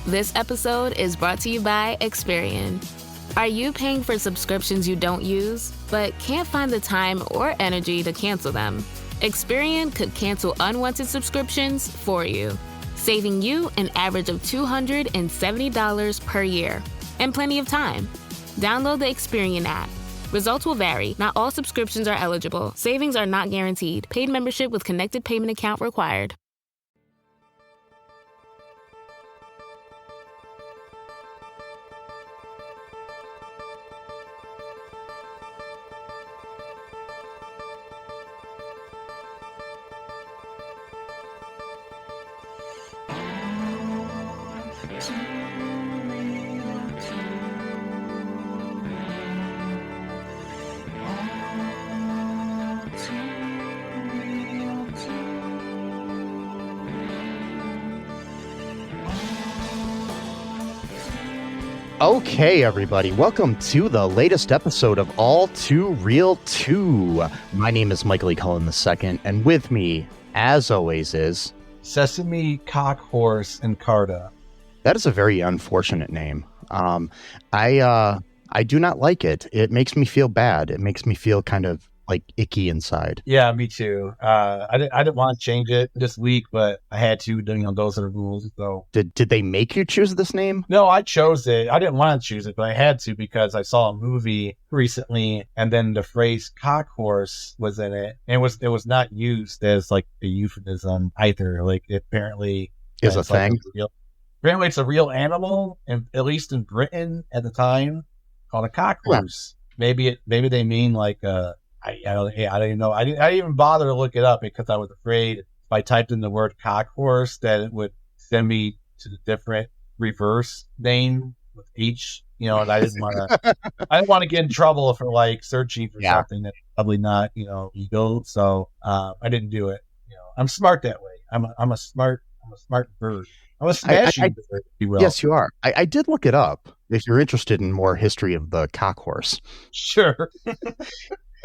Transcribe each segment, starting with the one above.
This episode is brought to you by Experian. Are you paying for subscriptions you don't use, but can't find the time or energy to cancel them? Experian could cancel unwanted subscriptions for you, saving you an average of $270 per year and plenty of time. Download the Experian app. Results will vary. Not all subscriptions are eligible. Savings are not guaranteed. Paid membership with connected payment account required. Okay, everybody, welcome to the latest episode of All Too Real 2. My name is Michael E. Cullen II, and with me, as always, is... Sesame, Cockhorse, and Carta. That is a very unfortunate name. I do not like it. It makes me feel bad. It makes me feel kind of like icky inside. Yeah, me too. I didn't want to change it this week, but I had to. Those are the rules. So Did they make you choose this name? no, I chose it. I didn't want to choose it, but I had to because I saw a movie recently, and then the phrase "cockhorse" was in it, and it was not used as like a euphemism either. Like it apparently Is a it's like thing? apparently, it's a real animal, and at least in Britain at the time, called a cockhorse. Maybe they mean like I don't even know. I didn't even bother to look it up because I was afraid if I typed in the word cockhorse that it would send me to the different reverse name with H. And I didn't want to. I didn't want to get in trouble for like searching for something that's probably not legal. So I didn't do it. I'm smart that way. I'm a smart bird. I'm a smashing bird, if you will. Yes, you are. I did look it up if you're interested in more history of the cockhorse. Sure.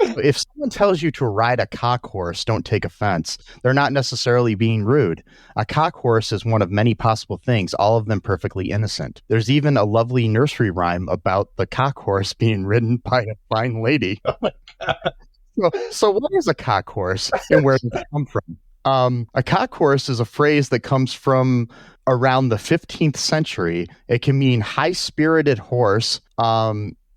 If someone tells you to ride a cockhorse, don't take offense. They're not necessarily being rude. A cockhorse is one of many possible things, all of them perfectly innocent. There's even a lovely nursery rhyme about the cockhorse being ridden by a fine lady. Oh my God. So what is a cockhorse and where does it come from? A cockhorse is a phrase that comes from around the 15th century. It can mean high-spirited horse,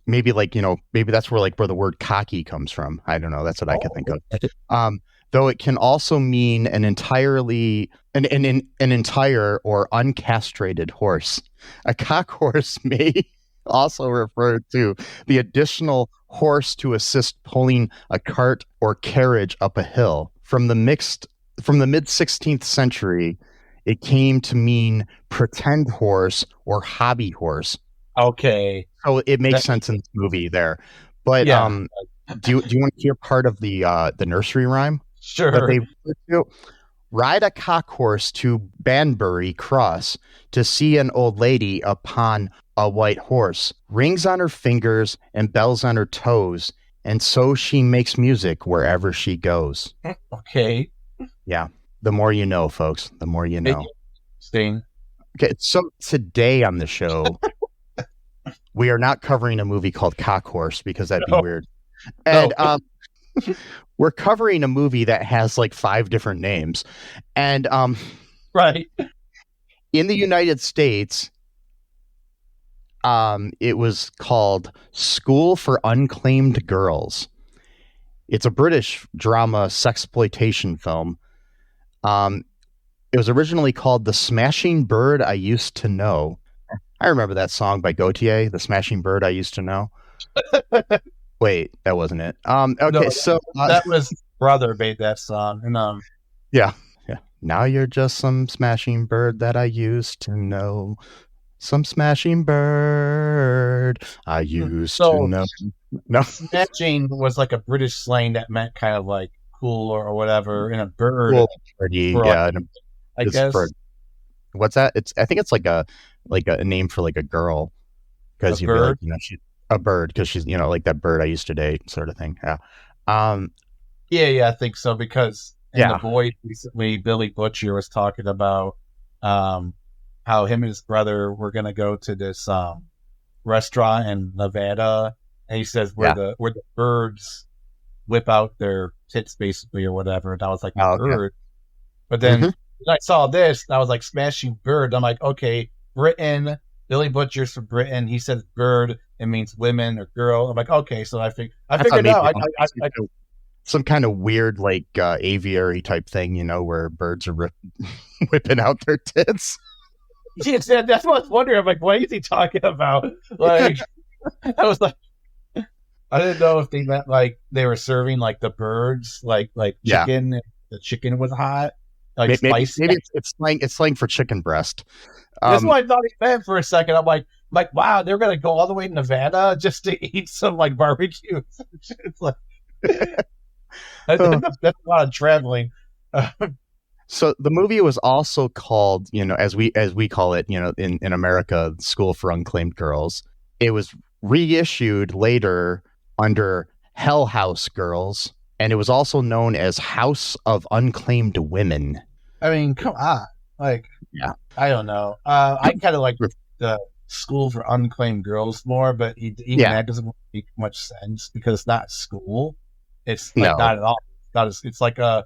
maybe that's where the word cocky comes from. I don't know. That's what I can think of. Though it can also mean an entire or uncastrated horse. A cockhorse may also refer to the additional horse to assist pulling a cart or carriage up a hill. From the mid-16th century, it came to mean pretend horse or hobby horse. Okay. So it makes sense in this movie there. But Yeah. Do you want to hear part of the nursery rhyme? Sure. That they refer to? Ride a cockhorse to Banbury Cross to see an old lady upon a white horse. Rings on her fingers and bells on her toes, and so she makes music wherever she goes. Okay. Yeah. The more you know, folks. The more you know. Sting. Okay. So today on the show, we are not covering a movie called Cockhorse because that'd be weird. And we're covering a movie that has like 5 different names. And right. In the United States, it was called School for Unclaimed Girls. It's a British drama sexploitation film. It was originally called The Smashing Bird I Used to Know. I remember that song by Gautier, The Smashing Bird I Used to Know. Wait, that wasn't it. Okay, No, so that was brother made that song, and yeah. Now you're just some smashing bird that I used to know. Some smashing bird I used to know. No, smashing was like a British slang that meant kind of like cool or whatever, and a bird. Cool, pretty, yeah. I guess. What's that? I think it's like a name for like a girl, because you'd be like, she's a bird because she's like that bird I used to date sort of thing. Yeah. Yeah, I think so, because in The Void recently, Billy Butcher was talking about how him and his brother were gonna go to this restaurant in Nevada, and he says where the birds whip out their tits basically or whatever. And I was like, bird. But then I saw this, and I was like, smashing bird. I'm like, okay, Britain. Billy Butcher's from Britain. He says bird. It means women or girl. I'm like, okay, so I figured out. Some kind of weird, like, aviary type thing, you know, where birds are whipping out their tits. Yeah, that's what I was wondering. I'm like, what is he talking about? Like, I was like, I didn't know if they meant like they were serving like the birds, like chicken. Yeah. The chicken was hot, like spicy. Maybe it's slang for chicken breast. That's what I thought he meant for a second. I'm like, wow, they're gonna go all the way to Nevada just to eat some like barbecue. It's like that's a lot of traveling. So the movie was also called, you know, as we call it, you know, in America, School for Unclaimed Girls. It was reissued later under Hell House Girls, and it was also known as House of Unclaimed Women. I mean, come on, like, yeah, I don't know. I kind of like the School for Unclaimed Girls more, but even that doesn't make much sense because it's not school. It's like not at all. It's like a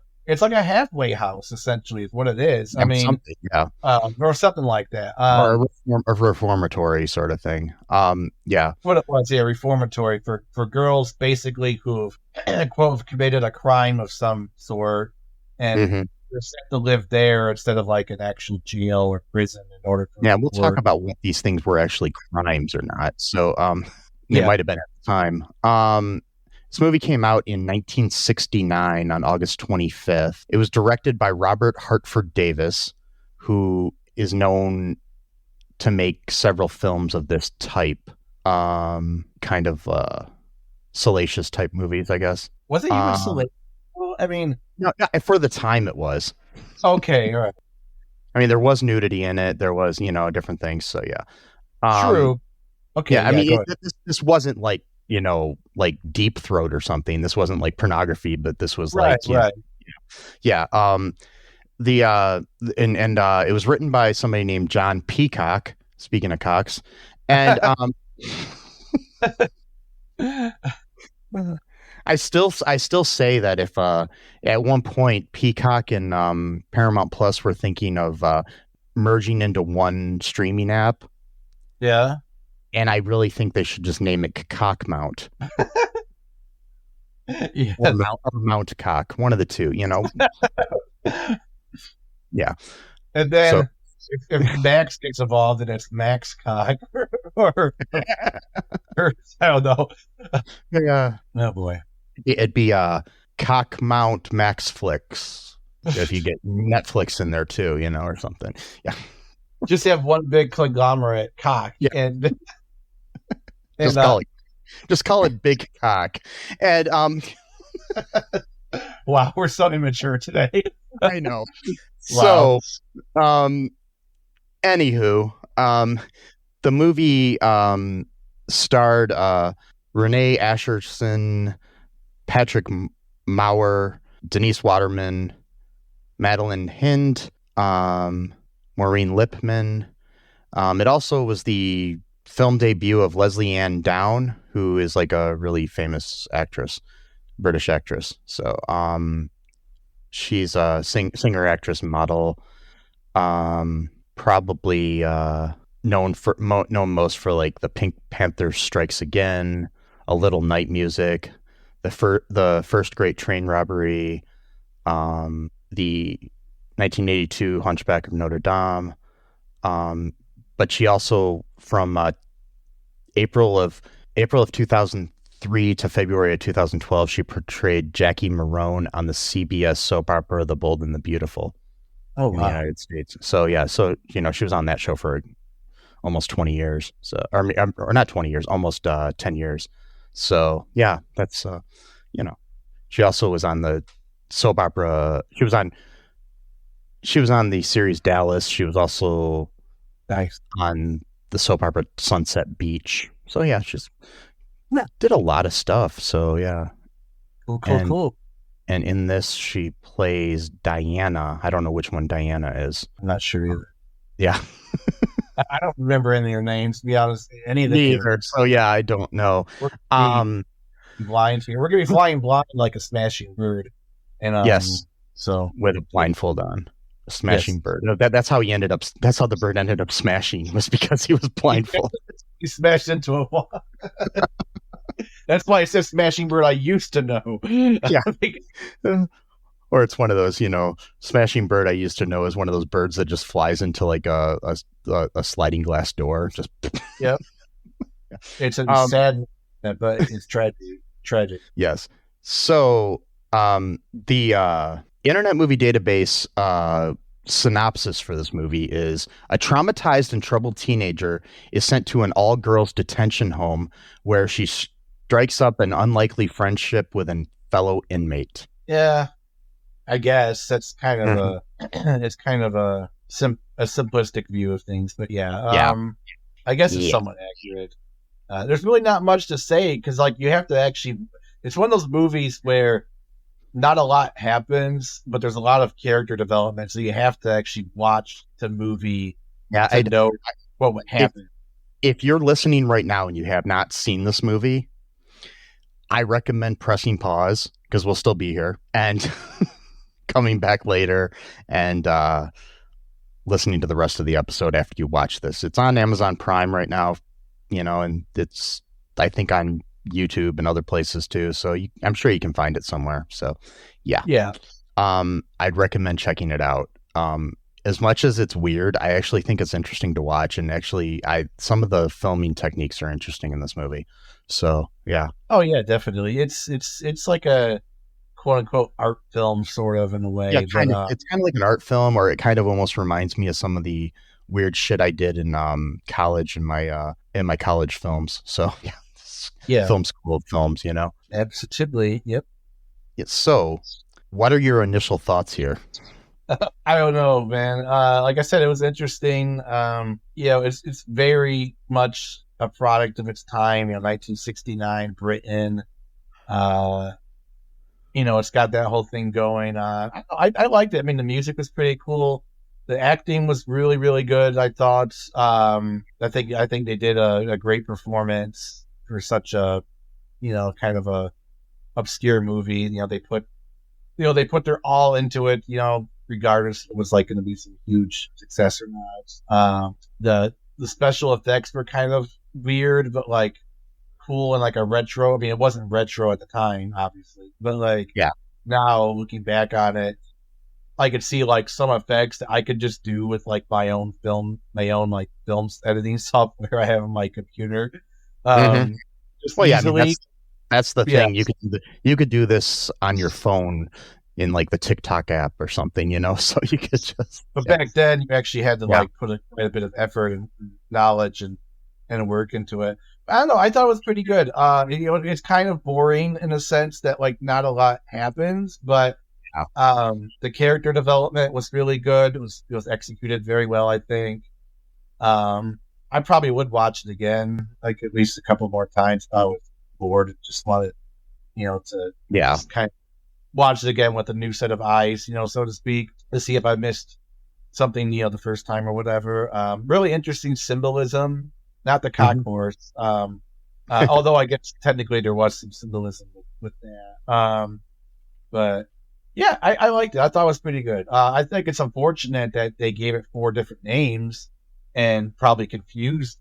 halfway house, essentially, is what it is. I mean, or something like that, or a reformatory sort of thing. Yeah, what it was, reformatory for girls, basically, who've quote committed a crime of some sort, and they're set to live there instead of like an actual jail or prison in order. We'll talk about what these things were actually crimes or not. So, it might have been at the time. This movie came out in 1969 on August 25th. It was directed by Robert Hartford Davis, who is known to make several films of this type, kind of salacious type movies, I guess. Was it even salacious? Well, I mean, no, for the time it was. Okay, all right. I mean, there was nudity in it. There was, you know, different things. So yeah, true. Okay, yeah. I mean, this wasn't like, you know, like Deep Throat or something. This wasn't like pornography, but this was like, right. Yeah. It was written by somebody named John Peacock. Speaking of cocks, and I still say that if at one point Peacock and Paramount Plus were thinking of merging into one streaming app, yeah. And I really think they should just name it Cock Mount. Yeah. Or Mount Cock. One of the two, you know? Yeah. And then if Max gets involved, then it's Max Cock. or I don't know. Yeah. Oh, boy. It'd be Cock Mount Max Flicks. If you get Netflix in there too, you know, or something. Yeah. Just have one big conglomerate cock. Yeah. And just call it Big Cock. And wow, we're so immature today. I know. Wow. So anywho, the movie starred Renee Asherson, Patrick Maurer, Denise Waterman, Madeline Hind, Maureen Lipman. It also was the film debut of Leslie Ann Down, who is like a really famous actress, British actress. So she's a singer, actress, model. Probably known most for like the Pink Panther Strikes Again, A Little Night Music, the First Great Train Robbery, the 1982 Hunchback of Notre Dame. But she also, from April of 2003 to February of 2012, she portrayed Jackie Marone on the CBS soap opera The Bold and the Beautiful in the United States. So yeah, you know, she was on that show for almost 20 years. So or not 20 years, almost 10 years. So yeah, that's you know, she also was on the soap opera. She was on the series Dallas. She was also on the soap opera Sunset Beach. So yeah, she's did a lot of stuff. So yeah. Cool. And in this, she plays Diana. I don't know which one Diana is. I'm not sure either. Yeah. I don't remember any of their names, to be honest. Any of the Neither. characters. So yeah, I don't know. We're gonna be blind here. We're gonna be flying blind like a smashing bird. And Yes, so with a blindfold on, a smashing bird. No, that's how he ended up. That's how the bird ended up smashing, was because he was blindfolded. he smashed into a wall. That's why it says smashing bird. I used to know. Yeah. Or it's one of those, smashing bird I used to know is one of those birds that just flies into like a sliding glass door. Just Yep. It's a sad, but it's tragic. Yes. So the Internet Movie Database synopsis for this movie is: a traumatized and troubled teenager is sent to an all-girls detention home where she strikes up an unlikely friendship with a fellow inmate. Yeah. I guess that's kind of it's kind of a simplistic view of things, but I guess it's somewhat accurate. There's really not much to say because, like, you have to actually. It's one of those movies where not a lot happens, but there's a lot of character development, so you have to actually watch the movie to know what would happen. If you're listening right now and you have not seen this movie, I recommend pressing pause because we'll still be here and coming back later and listening to the rest of the episode after you watch this. It's on Amazon Prime right now, and it's, I think, on YouTube and other places too. So I'm sure you can find it somewhere. So yeah. I'd recommend checking it out. As much as it's weird, I actually think it's interesting to watch. And actually, some of the filming techniques are interesting in this movie. So yeah. Oh yeah, definitely. It's like a quote unquote art film, sort of, in a way. Yeah, kind of. It's kind of like an art film, or it kind of almost reminds me of some of the weird shit I did in college in my college films. So yeah, film school films, Absolutely, yep. So, what are your initial thoughts here? I don't know, man. Like I said, it was interesting. It's very much a product of its time. 1969 Britain. It's got that whole thing going. I liked it. I mean, the music was pretty cool. The acting was really, really good, I thought. I think they did a great performance for such a, kind of a obscure movie. They put their all into it, regardless if it was like going to be some huge success or not. The special effects were kind of weird, but like cool and like a retro. I mean, it wasn't retro at the time, obviously, but now looking back on it, I could see like some effects that I could just do with like my own like film editing software I have on my computer. Just easily. I mean, that's the thing. You could do this on your phone in like the TikTok app or something, so you could just. But back then, you actually had to like put quite a bit of effort and knowledge and work into it. I don't know. I thought it was pretty good. It's kind of boring in a sense that like not a lot happens, but the character development was really good. It was executed very well, I think. I probably would watch it again, like at least a couple more times. I was bored and just wanted, to just kind of watch it again with a new set of eyes, so to speak, to see if I missed something, the first time or whatever. Really interesting symbolism, not the cock horse. Although I guess technically there was some symbolism with that. But yeah, I liked it. I thought it was pretty good. I think it's unfortunate that they gave it 4 different names and probably confused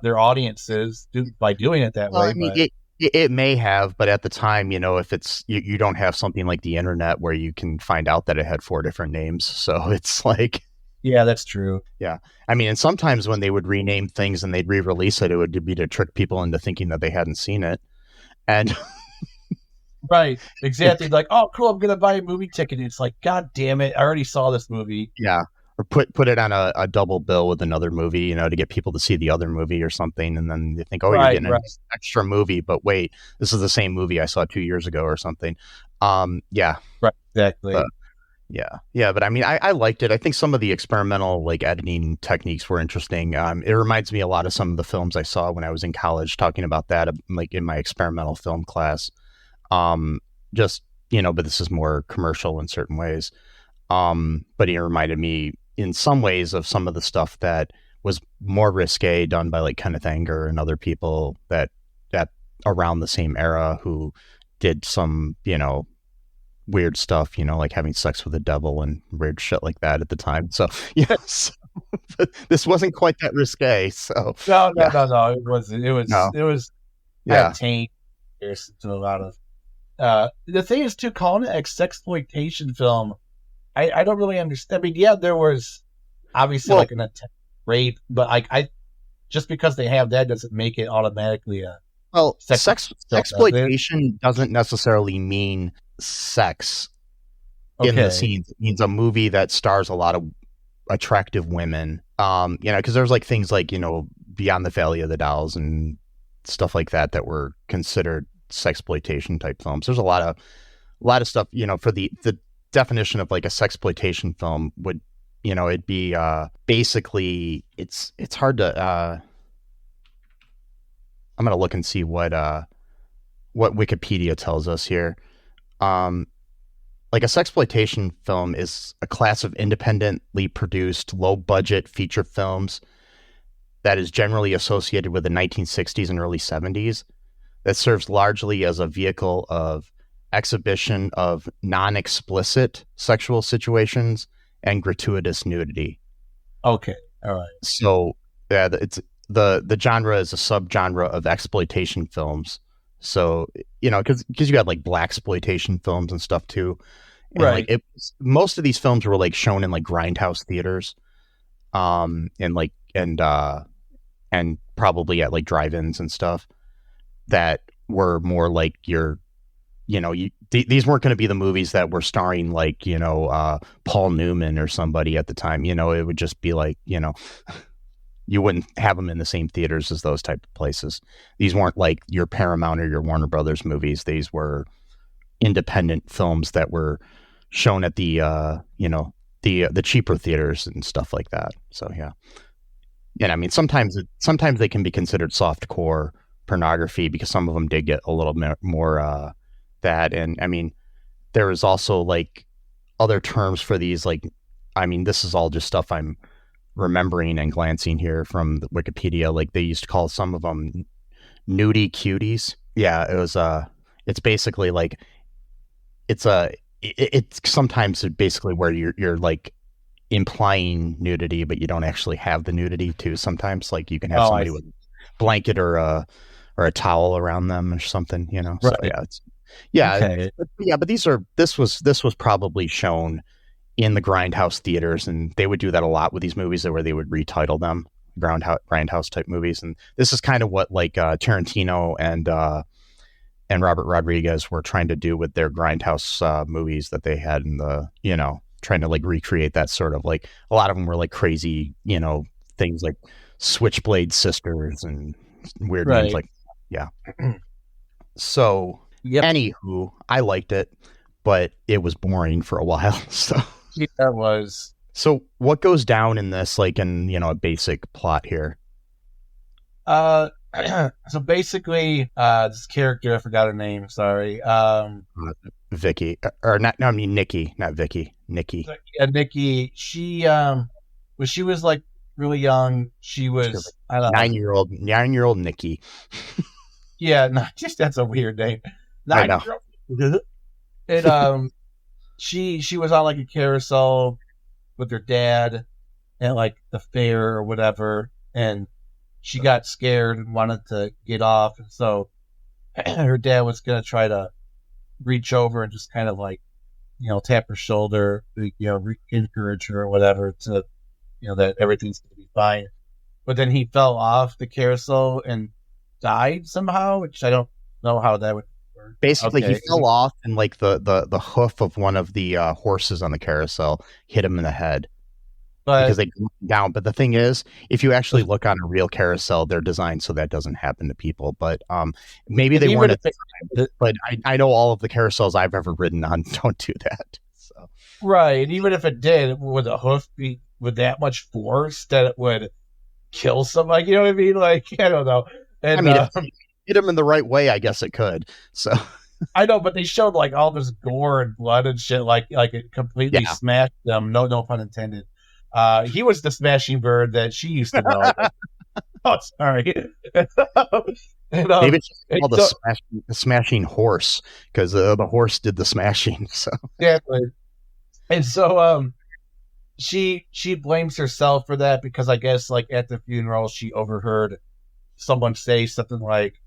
their audiences by doing it that way. I mean, it may have, but at the time, if it's you don't have something like the internet where you can find out that it had 4 different names, so it's like. Yeah, that's true. Yeah. I mean, and sometimes when they would rename things and they'd re-release it, it would be to trick people into thinking that they hadn't seen it. And right, exactly. Like, oh, cool, I'm going to buy a movie ticket. And it's like, God damn it, I already saw this movie. Yeah. Or put it on a double bill with another movie, to get people to see the other movie or something. And then they think, oh, you're getting an extra movie. But wait, this is the same movie I saw 2 years ago or something. Yeah. Right, exactly. Yeah, but I mean, I liked it. I think some of the experimental like editing techniques were interesting. It reminds me a lot of some of the films I saw when I was in college, talking about that, like in my experimental film class. But this is more commercial in certain ways. But it reminded me in some ways of some of the stuff that was more risque, done by like Kenneth Anger and other people that around the same era who did some, weird stuff, like having sex with the devil and weird shit like that at the time. So yes, but this wasn't quite that risque. So no. It was yeah. taint to a lot of the thing is too, calling it a sexploitation film, I don't really understand. I mean, yeah, there was obviously like an attempt rape, but I just because they have that doesn't make it automatically a sexploitation doesn't necessarily mean sex in the scenes. It means a movie that stars a lot of attractive women. Because there's like things like, Beyond the Valley of the Dolls and stuff like that were considered sexploitation type films. There's a lot of stuff, for the definition of like a sexploitation film would, it'd be basically it's hard to I'm going to look and see what Wikipedia tells us here. Like a sexploitation film is a class of independently produced, low-budget feature films that is generally associated with the 1960s and early 70s that serves largely as a vehicle of exhibition of non-explicit sexual situations and gratuitous nudity. Okay, all right. So yeah, it's the genre is a subgenre of exploitation films. So, because you had like blaxploitation films and stuff too. And right. Like most of these films were like shown in like grindhouse theaters, and probably at like drive-ins and stuff that were more like these weren't going to be the movies that were starring like, Paul Newman or somebody at the time. It would just be like, you wouldn't have them in the same theaters as those type of places. These weren't like your Paramount or your Warner Brothers movies. These were independent films that were shown at the cheaper theaters and stuff like that. So yeah. And I mean, sometimes they can be considered softcore pornography because some of them did get a little bit more that. And I mean, there is also like other terms for these. Like, I mean, this is all just stuff I'm remembering and glancing here from the Wikipedia. Like they used to call some of them nudie cuties. Yeah, it was it's basically like it's sometimes basically where you're like implying nudity, but you don't actually have the nudity too. Sometimes like you can have somebody with a blanket or a towel around them or something, Right. So but this was probably shown in the grindhouse theaters, and they would do that a lot with these movies where they would retitle them grindhouse type movies. And this is kind of what like Tarantino and Robert Rodriguez were trying to do with their grindhouse movies that they had in the, trying to like recreate that sort of like, a lot of them were like crazy, things like Switchblade Sisters and weird names like, yeah. So anywho, I liked it, but it was boring for a while. So yeah, it was. So what goes down in this, like in, a basic plot here? So basically, this character, I forgot her name, sorry. Vicky, or not, no, I mean, Nicki, not Vicky, Nicki. Yeah, Nicki, she, when she was like really young, she was, I don't know. 9-year-old Nicki. Yeah, just that's a weird name. I know. And she was on like a carousel with her dad at like the fair or whatever, and she got scared and wanted to get off, and so her dad was gonna try to reach over and just kind of like, tap her shoulder, encourage her or whatever to, that everything's gonna be fine. But then he fell off the carousel and died somehow, which I don't know how that would work. Basically, he fell off, and like the hoof of one of the horses on the carousel hit him in the head. Because they go down. But the thing is, if you actually look on a real carousel, they're designed so that doesn't happen to people. But maybe they weren't at the time. But I know all of the carousels I've ever ridden on don't do that. So. Right. And even if it did, would the hoof be with that much force that it would kill somebody? You know what I mean? Like, I don't know. And, I mean, if you hit them in the right way, I guess it could. So I know, but they showed like all this gore and blood and shit, like it completely smashed them. No pun intended. He was the smashing bird that she used to know. Oh, sorry. Maybe it's just called the smashing horse, because the horse did the smashing. So exactly. And so she blames herself for that because I guess like at the funeral she overheard someone say something like,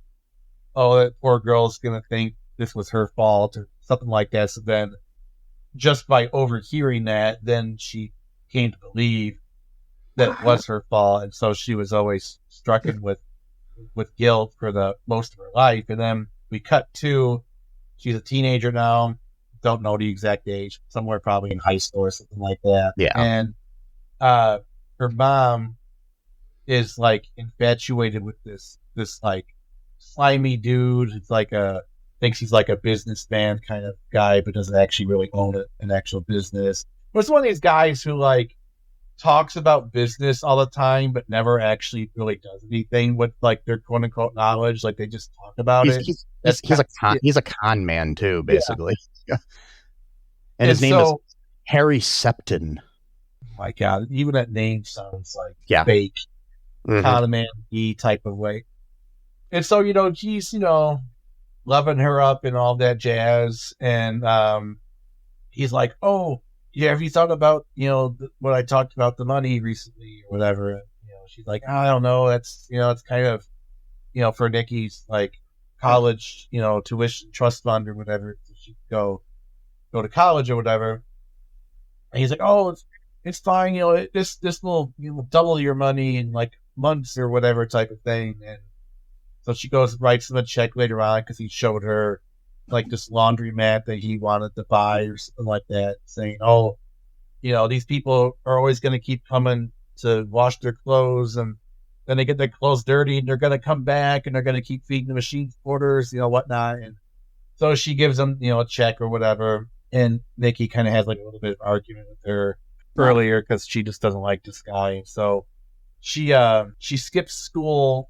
"Oh, that poor girl's gonna think this was her fault," or something like that. So then, just by overhearing that, then she came to believe that it was her fault, and so she was always stricken with guilt for the most of her life. And then we cut to, she's a teenager now, don't know the exact age, somewhere probably in high school or something like that. Yeah. And her mom is like infatuated with this like slimy dude. It's like thinks he's like a businessman kind of guy, but doesn't actually really own an actual business. But it's one of these guys who like talks about business all the time, but never actually really does anything with like their quote unquote knowledge. Like they just talk about it. He's a con man too, basically. Yeah. And his name is Harry Septon. Oh my God, even that name sounds like fake, con man type of way. And so he's loving her up and all that jazz, and he's like, "Oh, yeah, have you thought about, what I talked about the money recently or whatever?" And, she's like, "I don't know. That's, it's kind of, for Nicki's like college, tuition trust fund or whatever. So she could go to college or whatever." And he's like, "Oh, it's fine. This will double your money in like months or whatever type of thing." And so she goes, writes him a check later on because he showed her like this laundromat that he wanted to buy or something like that, saying, "Oh, these people are always going to keep coming to wash their clothes, and then they get their clothes dirty, and they're going to come back, and they're going to keep feeding the machines orders, whatnot." And so she gives him, a check or whatever, and Nicki kind of has like a little bit of argument with her earlier because she just doesn't like this guy. So she skips school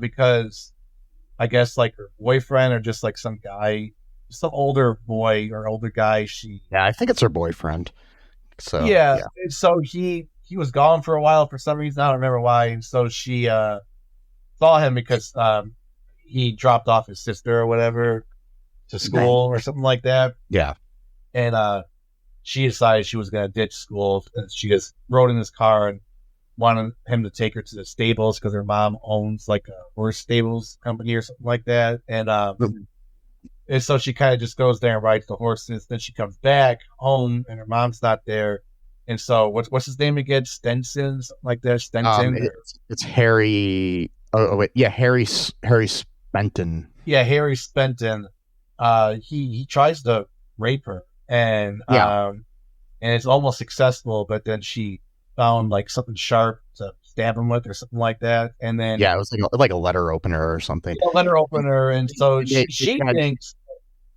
because I guess like her boyfriend or just like some older boy or older guy. I think it's her boyfriend. So yeah. So he was gone for a while for some reason. I don't remember why. And so she saw him because he dropped off his sister or whatever to school or something like that. Yeah. And she decided she was going to ditch school. And she just rode in his car and wanted him to take her to the stables because her mom owns like a horse stables company or something like that. And so she kind of just goes there and rides the horses. Then she comes back home and her mom's not there. And so what's his name again? Stenson, something like that. Stenson. It's Harry. Oh wait, yeah, Harry Spenton. Yeah, Harry Spenton. He tries to rape her, and it's almost successful. But then she found like something sharp to stab him with or something like that. And then it was like a letter opener or something. A letter opener. And so she thinks,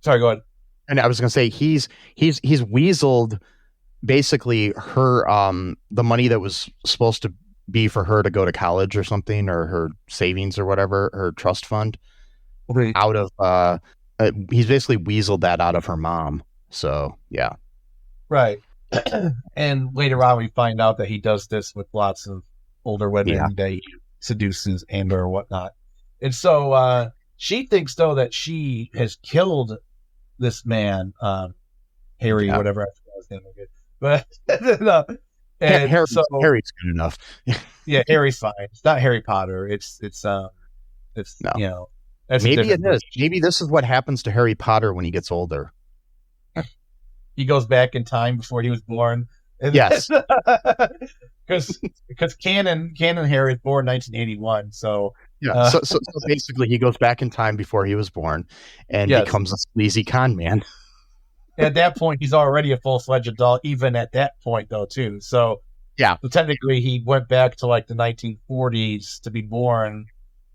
sorry, go ahead. And I was going to say, he's weaseled basically her, the money that was supposed to be for her to go to college or something, or her savings or whatever, her trust fund, out of, he's basically weaseled that out of her mom. So yeah. Right. And later on, we find out that he does this with lots of older women that he seduces and or whatnot. And so she thinks, though, that she has killed this man, Harry, whatever I forgot his name again. But Harry's good enough. Yeah, Harry's fine. It's not Harry Potter. It's no. Maybe it is. Maybe this is what happens to Harry Potter when he gets older. He goes back in time before he was born. Yes. Because canon Harry was born in 1981. So yeah. So basically, he goes back in time before he was born and becomes a sleazy con man. At that point, he's already a full-fledged adult. Even at that point, though, too. So yeah. So technically, he went back to like the 1940s to be born,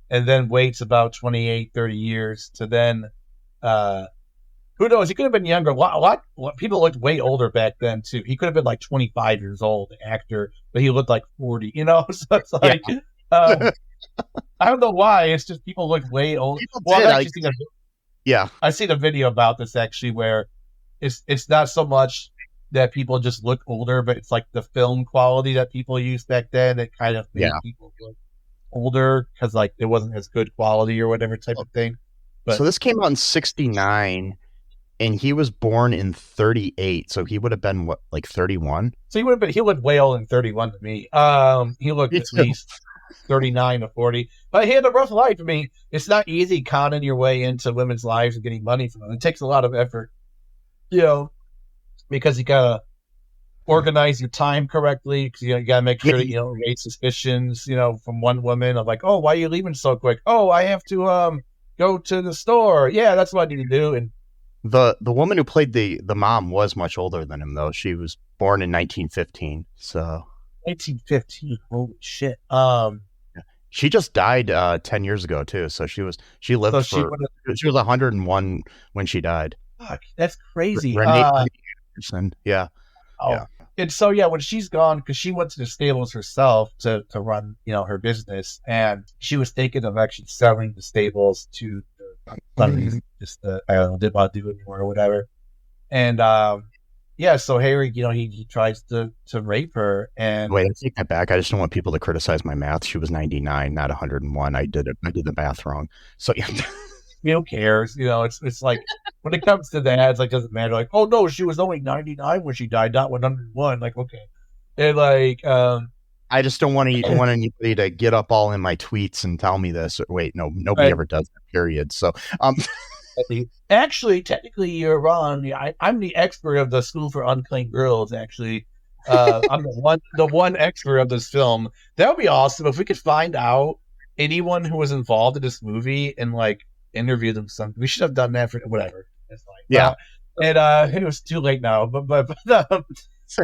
and then waits about 28, 30 years to then. Who knows? He could have been younger. A lot people looked way older back then too. He could have been like 25 years old, actor, but he looked like 40. So it's like, I don't know why. It's just people look way old. I've seen a video about this actually, where it's not so much that people just look older, but it's like the film quality that people used back then that kind of made people look older because like it wasn't as good quality or whatever type of thing. But so this came out in 1969, and he was born in 1938, so he would have been what, like 31? So he looked way older than 31 to me. He looked at least 39 to 40, but he had a rough life. I mean, it's not easy conning your way into women's lives and getting money from them. It takes a lot of effort, because you gotta organize your time correctly. Because you gotta make sure that you don't raise suspicions, from one woman of like, oh, why are you leaving so quick? Oh, I have to go to the store. Yeah, that's what I need to do. And the woman who played the mom was much older than him, though. She was born in 1915. So 1915. Holy shit. She just died 10 years ago too. So she lived she was 101 when she died. Fuck, that's crazy. Renee Anderson. Yeah. Oh. Yeah. And so when she's gone, because she went to the stables herself to run, her business, and she was thinking of actually selling the stables to just I don't know, didn't want to do it anymore or whatever. And so Harry, he tries to rape her. And wait, I take that back. I just don't want people to criticize my math. She was 99, not 101. I did the math wrong. So yeah. Who cares? It's like when it comes to that, it's like doesn't matter. Like, oh no, she was only 99 when she died, not 101. Like, okay, and like, I just don't want anybody to get up all in my tweets and tell me this. Wait, no, nobody ever does that. Period. So, actually, technically, you're wrong. I'm the expert of the School for Unclaimed Girls. Actually, I'm the one expert of this film. That would be awesome if we could find out anyone who was involved in this movie and like interview them. We should have done that for whatever. It's fine. Yeah, and it was too late now. But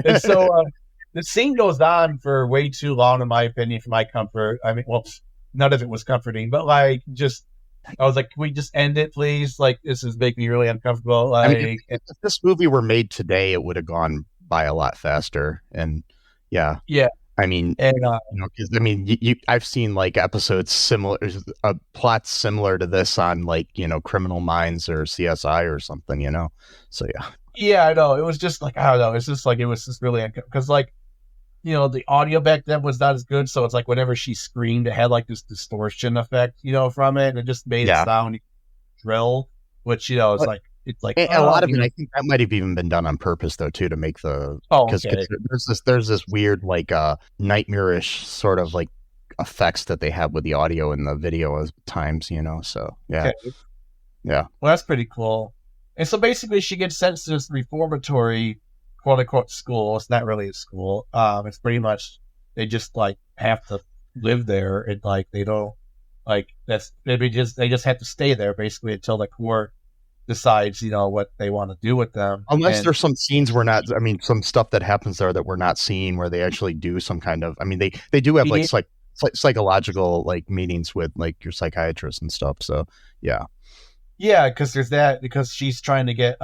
and so the scene goes on for way too long, in my opinion, for my comfort. I mean, well, none of it was comforting, but like I was like, can we just end it, please? Like, this is making me really uncomfortable. Like, I mean, if this movie were made today, it would have gone by a lot faster. And yeah. I mean, and because I've seen like episodes similar, plots similar to this on like Criminal Minds or CSI or something. So yeah. Yeah, I know. It was just like I don't know. It's just like it was just really because like the audio back then was not as good, so it's like whenever she screamed, it had like this distortion effect, from it, and it just made it sound drill, which it's like a lot of it. I think that might have even been done on purpose though too, to make the there's this weird like nightmarish sort of like effects that they have with the audio and the video at times, So yeah, yeah. Well, that's pretty cool. And so basically, she gets sent to this reformatory, quote unquote, school. It's not really a school. It's pretty much they just like have to live there, and like they don't like they just have to stay there basically until the court decides what they want to do with them. Unless there's some scenes some stuff that happens there that we're not seeing, where they actually do some kind of. I mean, they do have like psychological like meetings with like your psychiatrist and stuff. So yeah. Yeah, because there's that, because she's trying to get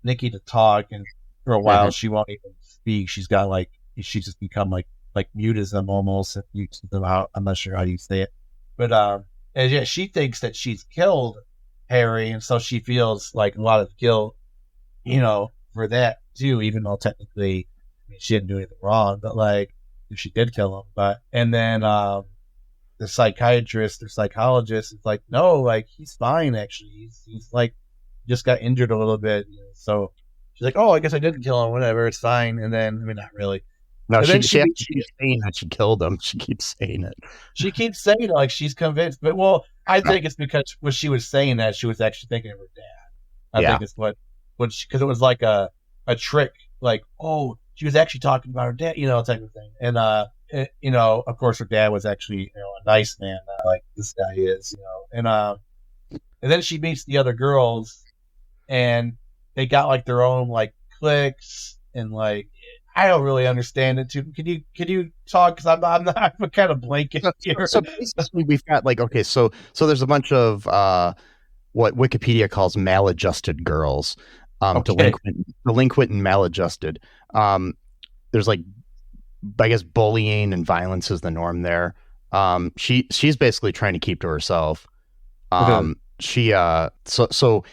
Nicki to talk, and for a while she won't even speak. She's just become like mutism almost, and mutes them out. I'm not sure how you say it, but and yeah, she thinks that she's killed Harry, and so she feels like a lot of guilt, for that too. Even though technically, she didn't do anything wrong, but like she did kill him. And then the psychiatrist or psychologist is like, no, like he's fine actually. He's like just got injured a little bit. So she's like, oh, I guess I didn't kill him. Whatever, it's fine. And then not really. No, she keeps saying that she killed him. She keeps saying it. She keeps saying it like she's convinced. But I think it's because when she was saying that, she was actually thinking of her dad. I think it's because it was like a trick. Like, oh, she was actually talking about her dad, type of thing. And of course, her dad was actually, a nice man, like this guy is, and then she meets the other girls, and they got like their own like cliques, and like I don't really understand it too. Can you talk? Because I'm kind of blanking here. So basically, we've got like so there's a bunch of what Wikipedia calls maladjusted girls, delinquent and maladjusted. There's like, I guess bullying and violence is the norm there. She's basically trying to keep to herself. So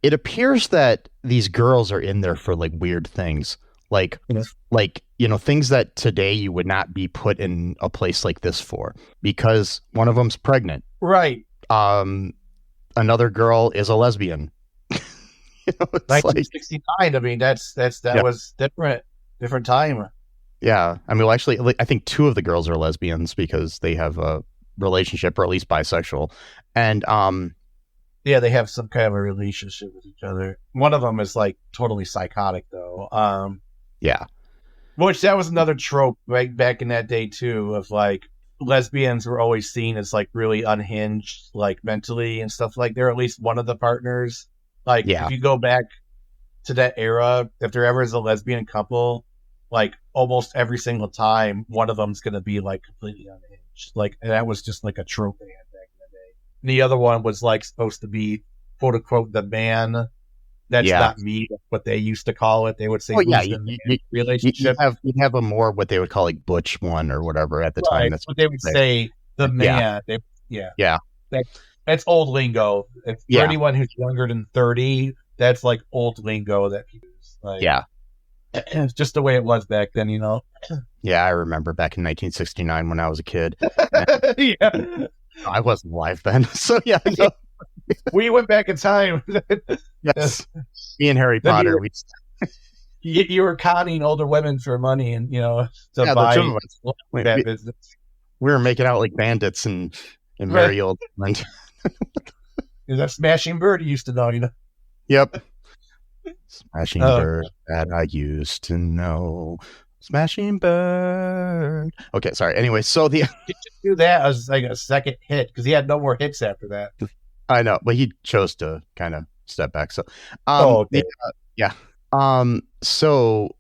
it appears that these girls are in there for like weird things, like things that today you would not be put in a place like this for, because one of them's pregnant. Right. Another girl is a lesbian. It's 1969. I mean, that was different time. Yeah, I mean, well, actually, I think two of the girls are lesbians because they have a relationship, or at least bisexual, and yeah, they have some kind of a relationship with each other. One of them is like totally psychotic, though. Yeah, which that was another trope right back in that day too, of like lesbians were always seen as like really unhinged, like mentally and stuff. Like they're at least one of the partners. Like if you go back to that era, if there ever is a lesbian couple, like almost every single time, one of them's gonna be like completely unhinged. Like, and that was just like a trope they had back in the day. And the other one was like supposed to be quote unquote the man. That's not me. That's what they used to call it. They would say, relationship. You'd have a more what they would call like butch one or whatever at the time. That's what they would say. The man. That's old lingo. For anyone who's younger than 30, that's like old lingo that people use. Like, it's just the way it was back then, you know. Yeah, I remember back in 1969 when I was a kid. Yeah, I wasn't alive then, so yeah. No. We went back in time. Yes, me and Harry Potter. You were conning older women for money, and to buy that business. We were making out like bandits and merry old men. That smashing bird you used to know, Yep. Smashing bird that I used to know. Smashing bird. Okay, sorry. Anyway, so he just do that as like a second hit because he had no more hits after that. I know, but he chose to kind of step back. So, so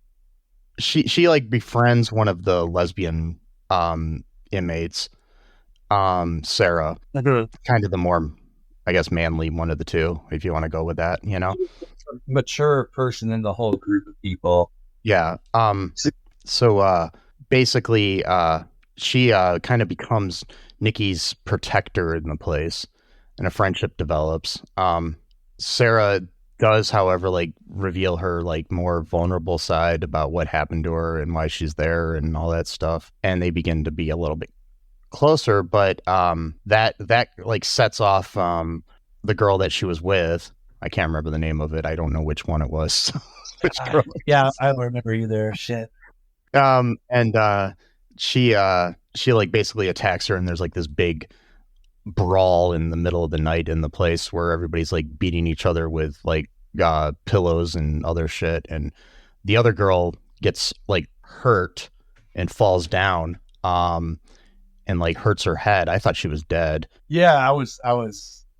she like befriends one of the lesbian inmates, Sarah, kind of the more, I guess, manly one of the two, if you want to go with that, mature person in the whole group of people. Yeah. So basically, she kind of becomes Nicki's protector in the place, and a friendship develops. Sarah does, however, like reveal her like more vulnerable side about what happened to her and why she's there and all that stuff, and they begin to be a little bit closer. But that like sets off the girl that she was with. I can't remember the name of it. I don't know which one it was. Yeah, I don't remember either. Shit. And she like basically attacks her, and there's like this big brawl in the middle of the night in the place where everybody's like beating each other with like pillows and other shit, and the other girl gets like hurt and falls down and like hurts her head. I thought she was dead. Yeah, I was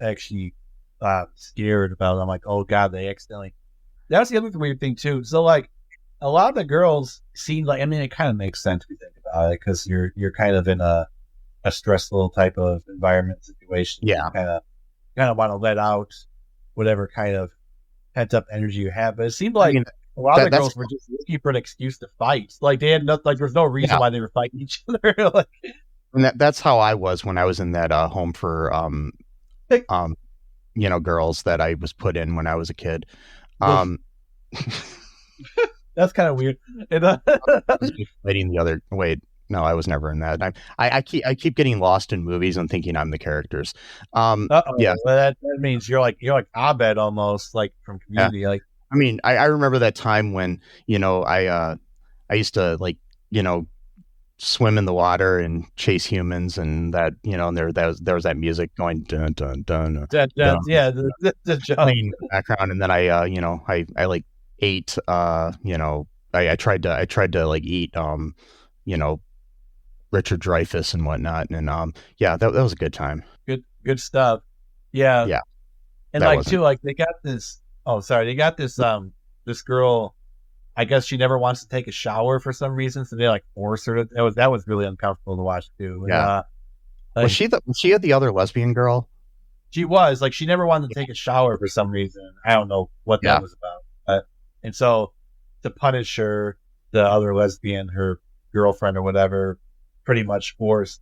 actually scared about it. I'm like, oh god, they accidentally. That was the other weird thing too. So like a lot of the girls seem like, I mean, it kind of makes sense if you think about it, because you're kind of in a stressful type of environment situation. Yeah, you kind of want to let out whatever kind of pent up energy you have. But it seemed like a lot of the girls were just looking for an excuse to fight. Like they had there's no reason why they were fighting each other. Like, and that's how I was when I was in that home for girls that I was put in when I was a kid. That's kind of weird. Fighting the other. Wait, no, I was never in that. I keep getting lost in movies and thinking I'm the characters. Yeah, well, that means you're like Abed almost, like from Community. Yeah. Like, I mean, I remember that time when I used to like swim in the water and chase humans, and that and there was that music going dun dun dun, dun, dun. Yeah, the playing in the background, and then I like ate I tried to like eat Richard Dreyfuss and whatnot, and that was a good time. Good stuff. Yeah, and like too, like they got this. Oh, sorry, they got this this girl. I guess she never wants to take a shower for some reason, so they like force her to. That was really uncomfortable to watch too. Yeah. Was she the other lesbian girl? She was like, she never wanted to take a shower for some reason. I don't know what that was about. And so to punish her, the other lesbian, her girlfriend or whatever, pretty much forced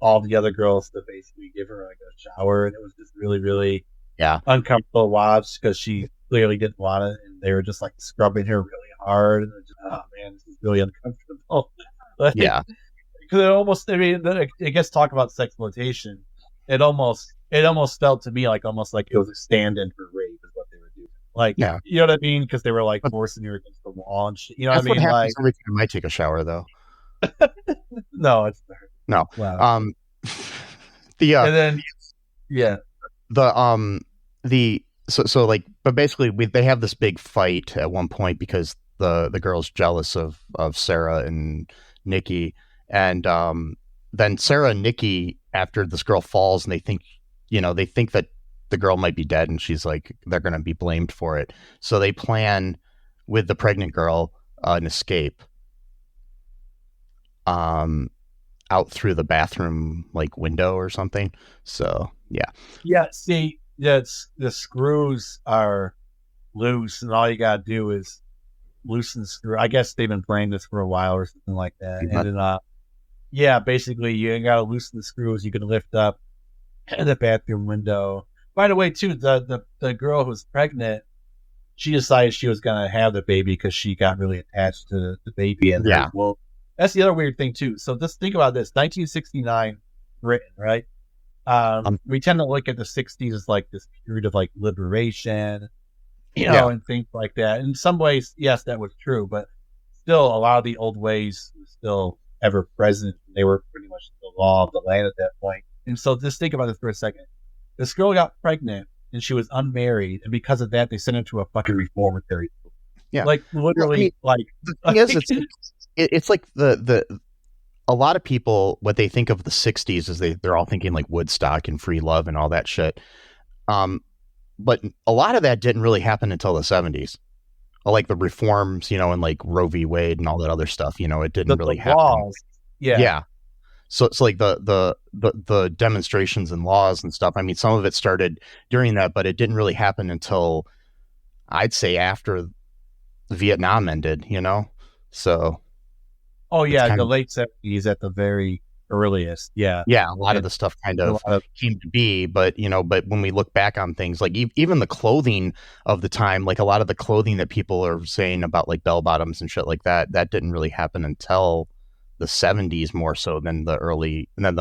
all the other girls to basically give her like a shower, and it was just really, really Yeah. uncomfortable watch because she clearly didn't want it, and they were just like scrubbing her really hard. And just, oh man, this is really uncomfortable. Like, Yeah. because it almost, I mean, I guess talk about sexploitation. It almost felt to me like almost like it was a stand-in for rape is what they were doing. Like, Yeah. you know what I mean? Because they were like forcing her against the wall and shit. You know That's what I mean? what Like, happens every time I take a shower, though. no, it's No. wow. The And then, yeah, so like, but basically they have this big fight at one point because the girl's jealous of Sarah and Nicki, and then Sarah and Nicki, after this girl falls, and they think that the girl might be dead, and she's like, they're gonna be blamed for it, so they plan with the pregnant girl an escape out through the bathroom like window or something. So yeah. See, that's the screws are loose, and all you gotta do is loosen the screw. I guess they've been playing this for a while or something like that. And then, yeah, basically you gotta loosen the screws. You can lift up the bathroom window. By the way, too, the girl who's pregnant, she decided she was gonna have the baby because she got really attached to the baby. And Yeah. well, that's the other weird thing too. So just think about this: 1969, Britain, right? We tend to look at the 60s as like this period of like liberation, you know, and things like that. In some ways, yes, that was true, but still, a lot of the old ways were still ever present. They were pretty much the law of the land at that point. And so just think about this for a second. This girl got pregnant and she was unmarried, and because of that, they sent her to a fucking reformatory school. Yeah. Like literally, Well, I mean, the thing is, it's like the a lot of people, what they think of the 60s is they're all thinking like Woodstock and free love and all that shit. But a lot of that didn't really happen until the 70s. Like the reforms, you know, and like Roe v. Wade and all that other stuff, you know, it didn't really happen. Laws. Yeah. Yeah. So it's like the demonstrations and laws and stuff. I mean, some of it started during that, but it didn't really happen until I'd say after Vietnam ended, you know? So. Oh yeah, the late 70s at the very earliest. Yeah. Yeah. A lot of the stuff kind of came to be, but when we look back on things like even the clothing of the time, like a lot of the clothing that people are saying about like bell bottoms and shit like that didn't really happen until the 70s more so than the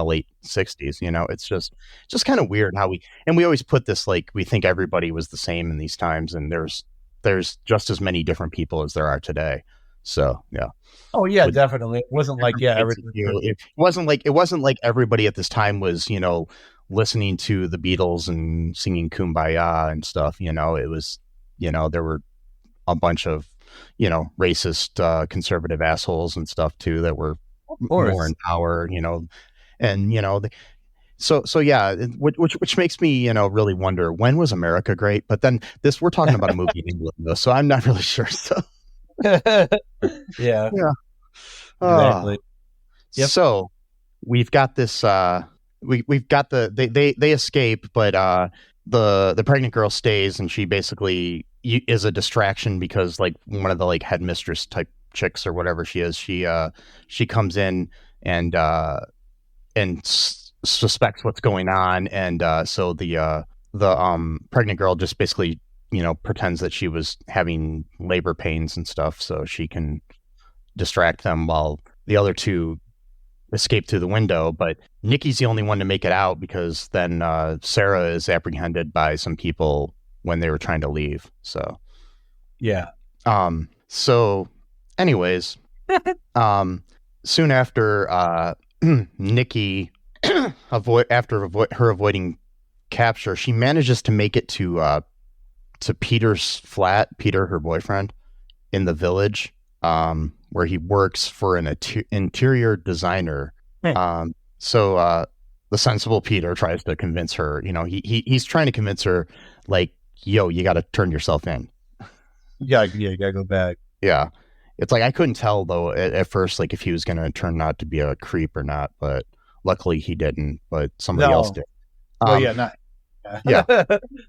late 60s. You know, it's just kind of weird how we always put this like we think everybody was the same in these times, and there's just as many different people as there are today. So yeah. Oh yeah, definitely. It wasn't like everything. It wasn't like everybody at this time was, you know, listening to the Beatles and singing Kumbaya and stuff. You know, it was, you know, there were a bunch of, you know, racist conservative assholes and stuff too that were more in power. You know, and you know, so yeah, which makes me, you know, really wonder, when was America great? But then we're talking about a movie in England though, so I'm not really sure. So. Yeah. Exactly. Yep. So we've got this we've got they escape, but the pregnant girl stays, and she basically is a distraction because like one of the like headmistress type chicks or whatever she is, she comes in and suspects what's going on, and so the pregnant girl just basically, you know, pretends that she was having labor pains and stuff so she can distract them while the other two escape through the window. But Nicki's the only one to make it out, because then Sarah is apprehended by some people when they were trying to leave. So yeah. So anyways, soon after Nicki avoiding capture, she manages to make it to Peter's flat, Peter, her boyfriend, in the village, where he works for an interior designer. So the sensible Peter tries to convince her, you know, he's trying to convince her, like, yo, you got to turn yourself in. Yeah, you got to go back. Yeah. It's like, I couldn't tell though at first, like, if he was going to turn out to be a creep or not, but luckily he didn't, but somebody else did. Yeah.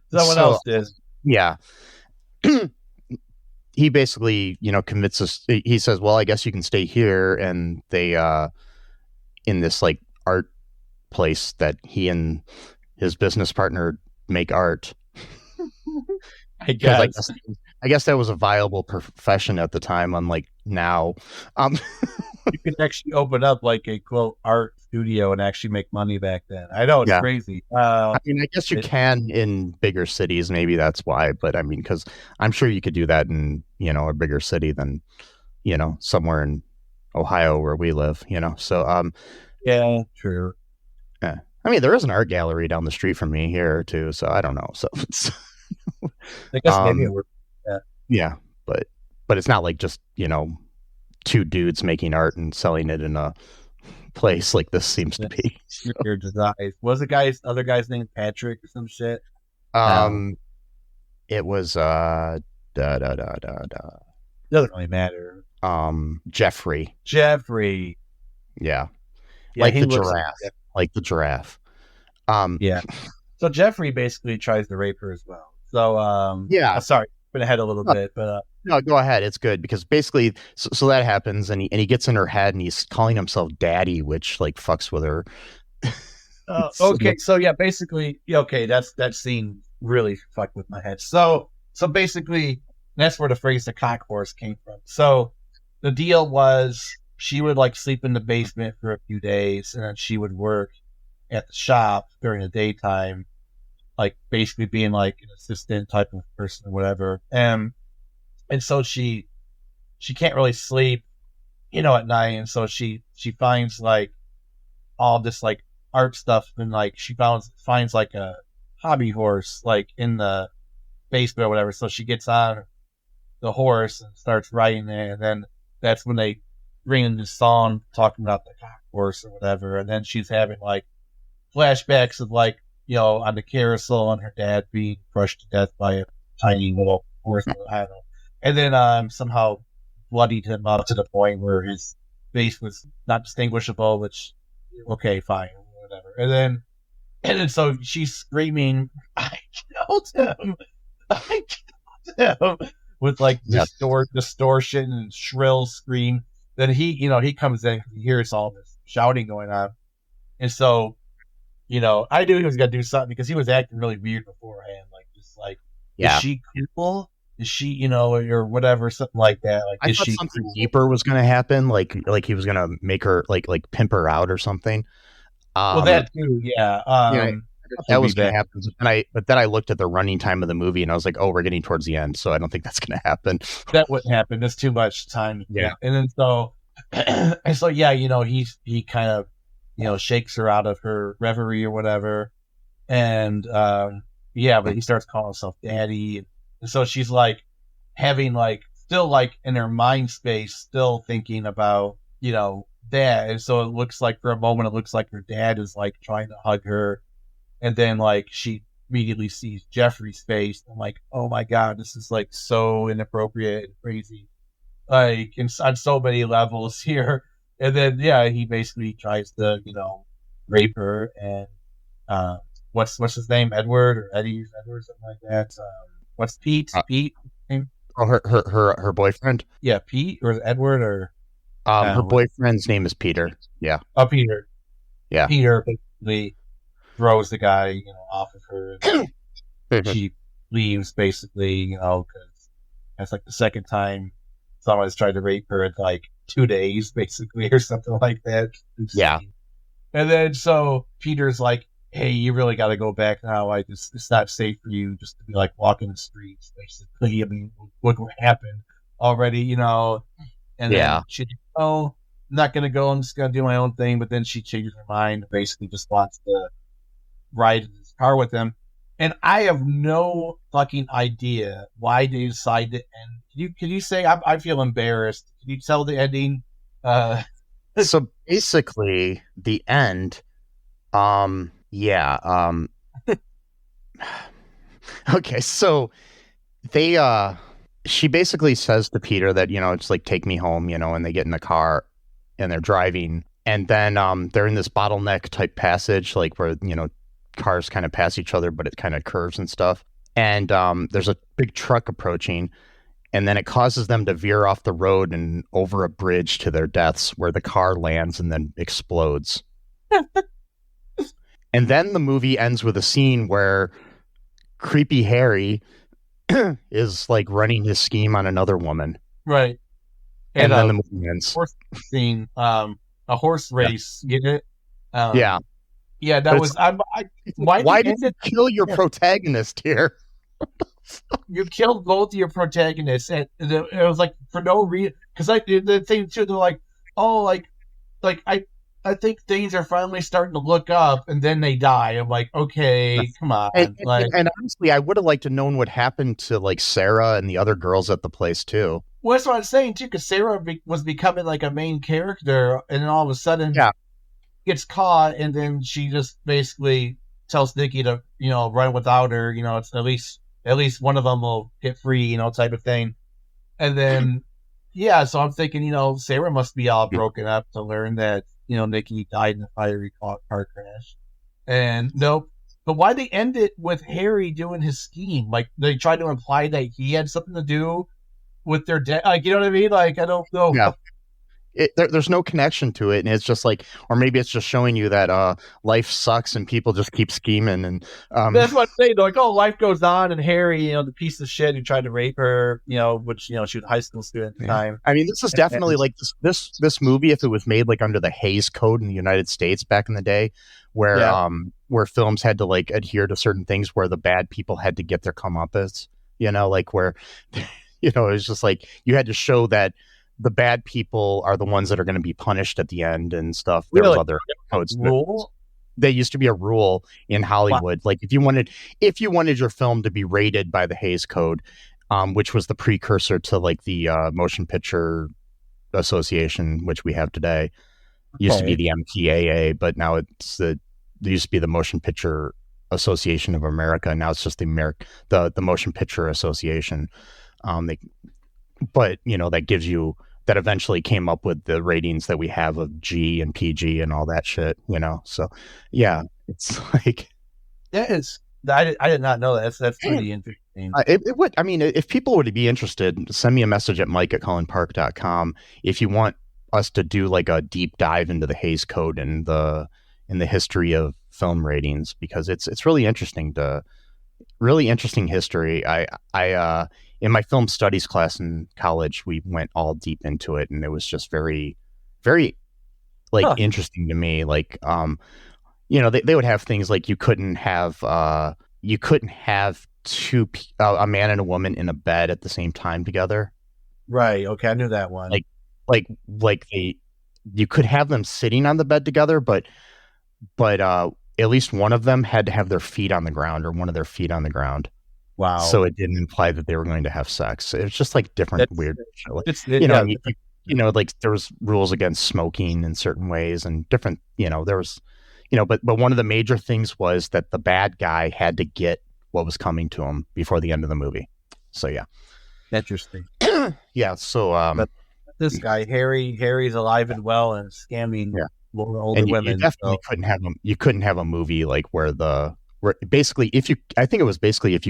Someone else did. Yeah. He basically, you know, commits us. He says, well, I guess you can stay here. And they, in this like art place that he and his business partner make art. I Because guess I guess that was a viable profession at the time, unlike now. Um, you could actually open up like a quote art studio and actually make money back then. I know it's yeah, crazy. I mean, I guess you It, can in bigger cities. Maybe that's why. But I mean, because I'm sure you could do that in a bigger city than somewhere in Ohio where we live. So yeah, true. yeah. I mean, there is an art gallery down the street from me here too. So I don't know. So I guess maybe it um, worked. Yeah. yeah, but it's not like just two dudes making art and selling it in a place like this seems to be. Your design. Was the other guy's name Patrick or some shit? Um, it was da da da da da. Doesn't really matter. Jeffrey. Jeffrey. Yeah, Yeah, like he the looks giraffe. Like the giraffe. Yeah. So Jeffrey basically tries to rape her as well. So yeah. Sorry, went ahead a little bit, but no, go ahead. It's good because basically, so that happens, and he gets in her head, and he's calling himself Daddy, which like fucks with her. okay, so yeah, basically, okay, that scene really fucked with my head. So basically, that's where the phrase "the cock horse" came from. So the deal was she would like sleep in the basement for a few days, and then she would work at the shop during the daytime, like basically being like an assistant type of person or whatever. And so she can't really sleep, at night, and so she finds like all this like art stuff, and like she finds like a hobby horse like in the basement or whatever. So she gets on the horse and starts riding it, and then that's when they bring in this song talking about the cock horse or whatever, and then she's having like flashbacks of like on the carousel and her dad being crushed to death by a tiny little horse. I don't know. And then somehow bloodied him up to the point where his face was not distinguishable, which okay, fine, whatever. And then so she's screaming, "I killed him! I killed him!" with like distortion and shrill scream. Then he comes in, he hears all this shouting going on, and so I knew he was gonna do something because he was acting really weird beforehand, like just like, Yeah. is she cool? Is she, or whatever, something like that. Like, I is thought she something cool? deeper was going to happen, like he was going to make her like pimp her out or something. Well, that too, yeah. Yeah, that was going to happen. But then I looked at the running time of the movie and I was like, oh, we're getting towards the end, so I don't think that's going to happen. That wouldn't happen. There's too much time. Yeah. And then so, and so yeah, he kind of shakes her out of her reverie or whatever, and yeah, but he starts calling himself Daddy, and so she's like having like still like in her mind space, still thinking about dad, and so it looks like for a moment it looks like her dad is like trying to hug her, and then like she immediately sees Jeffrey's face. I'm like, oh my god, this is like so inappropriate and crazy, like on so many levels here. And then yeah, he basically tries to rape her, and what's his name, Edward or Eddie Edward, something like that. What's Pete name? Oh, her boyfriend. Yeah, Pete or Edward or her boyfriend's name is Peter. Yeah. Oh, Peter. Yeah. Peter basically throws the guy off of her, and she leaves basically because that's like the second time someone's tried to rape her in like 2 days basically or something like that. Yeah. And then so Peter's like, hey, you really got to go back now. It's not safe for you just to be like walking the streets basically. I mean, look what happened already, and Yeah. then she, I'm not going to go. I'm just going to do my own thing. But then she changes her mind, basically just wants to ride in his car with him. And I have no fucking idea why they decide to end. Can you say, I feel embarrassed. Can you tell the ending? So basically the end, yeah, okay, so they she basically says to Peter that it's like, take me home, and they get in the car and they're driving, and then they're in this bottleneck type passage, like where cars kind of pass each other, but it kind of curves and stuff, and there's a big truck approaching, and then it causes them to veer off the road and over a bridge to their deaths, where the car lands and then explodes. And then the movie ends with a scene where Creepy Harry is like running his scheme on another woman, Right. and then the movie ends. Horse scene, a horse race. Get it? Yeah. Yeah, that But was. why did you kill your protagonist here? You killed both of your protagonists, and it was like for no reason. Because the thing too, they're like, oh, like I think things are finally starting to look up, and then they die. I'm like, okay, come on. And honestly, I would have liked to known what happened to like Sarah and the other girls at the place too. Well, that's what I'm saying too, because Sarah was becoming like a main character, and then all of a sudden, gets caught, and then she just basically tells Nicki to run without her. It's at least one of them will get free, type of thing. And then so I'm thinking, Sarah must be all broken up to learn that Nicki died in a fiery car crash. And nope. But why they end it with Harry doing his scheme? Like they tried to imply that he had something to do with their death. Like, you know what I mean? Like, I don't know. Yeah. There's no connection to it, and it's just like, or maybe it's just showing you that life sucks and people just keep scheming. And that's what I'm saying. They're like, oh, life goes on, and Harry, the piece of shit who tried to rape her, which she was a high school student at the time. I mean, this is definitely like this movie, if it was made like under the Hays Code in the United States back in the day, where films had to like adhere to certain things, where the bad people had to get their comeuppance, like where it was just like you had to show that the bad people are the ones that are going to be punished at the end and stuff. There was other codes. There used to be a rule in Hollywood. Wow. Like if you wanted your film to be rated by the Hays Code, which was the precursor to like the Motion Picture Association, which we have today, used to be the MPAA, but now there used to be the Motion Picture Association of America. Now it's just the Motion Picture Association. But that gives you, that eventually came up with the ratings that we have of G and PG and all that shit, so it's like I did not know that. That's pretty interesting. It would, I mean, if people would be interested, send me a message at mike@cullenpark.com if you want us to do like a deep dive into the Hays Code and the history of film ratings, because it's really interesting history. I in my film studies class in college, we went all deep into it, and it was just very, very interesting to me. Like, they would have things like you couldn't have two a man and a woman in a bed at the same time together. Right. Okay, I knew that one. You could have them sitting on the bed together, but at least one of them had to have their feet on the ground, or one of their feet on the ground. Wow. So it didn't imply that they were going to have sex. It's just like different weird shit. Like there was rules against smoking in certain ways, and different, there was, but one of the major things was that the bad guy had to get what was coming to him before the end of the movie. So yeah. Interesting. Yeah. So but this guy, Harry's alive and well and scamming older women. You definitely couldn't have a movie like where basically, if you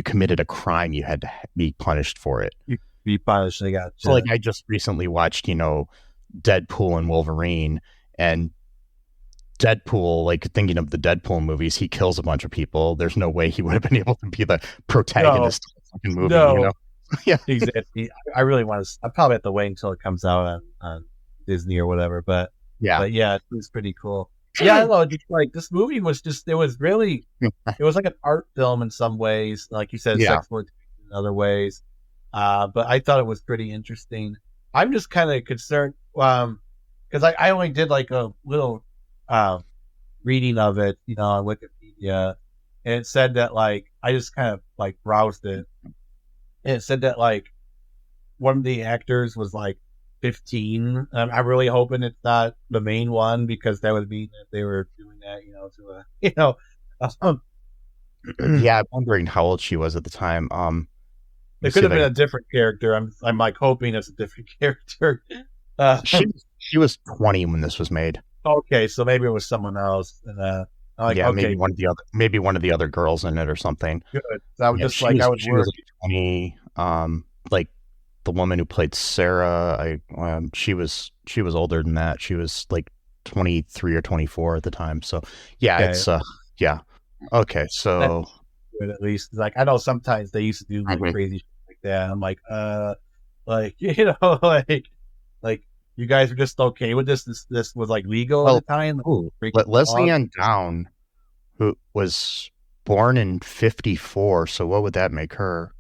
committed a crime, you had to be punished for it. You be punished. So like I just recently watched, Deadpool and Wolverine, and Deadpool, like thinking of the Deadpool movies, he kills a bunch of people. There's no way he would have been able to be the protagonist of the fucking movie. Yeah, exactly. I really want to. I probably have to wait until it comes out on Disney or whatever. But it was pretty cool. Yeah, I don't know. Just like this movie was it was like an art film in some ways, like you said, Sexploitation in other ways. But I thought it was pretty interesting. I'm just kind of concerned because I only did like a little reading of it, on Wikipedia, and it said that like I just kind of like browsed it, and it said that like one of the actors was like 15. I'm really hoping it's not the main one, because that would mean that they were doing that, yeah, I'm wondering how old she was at the time. It could have been a different character. I'm like hoping it's a different character. She was 20 when this was made. Okay, so maybe it was someone else. And maybe one of the other girls in it or something. Good. I was I was she was like 20. Like the woman who played Sarah, she was older than that. She was like 23 or 24 at the time. So yeah, it's Okay, so it at least. Like I know sometimes they used to do like crazy shit like that. I'm like, like like you guys were just okay with this. This was like legal at the time. Leslie Ann Down, who was born in 54, so what would that make her?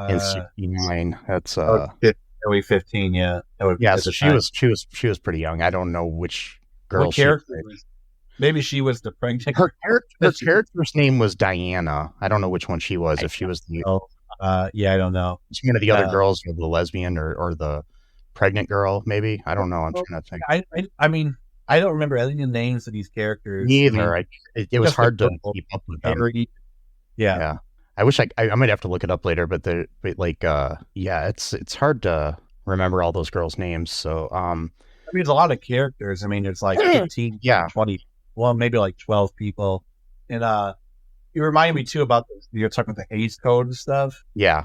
In 69. That's early 15. Yeah, so she was pretty young. I don't know which girl what character was. Maybe she was the pregnant. Her character's name was Diana. I don't know which one she was. If she was the I don't know. She one of the other girls, or the lesbian, or the pregnant girl, maybe. I don't know. I'm trying to think. I mean, I don't remember any of the names of these characters. Neither. It was hard to keep up with them. Yeah. I wish I might have to look it up later, but it's hard to remember all those girls' names. So I mean, there's a lot of characters. I mean, there's like 15, 20, well, maybe like 12 people. And you reminded me too about this. You're talking about the Hays Code and stuff. Yeah.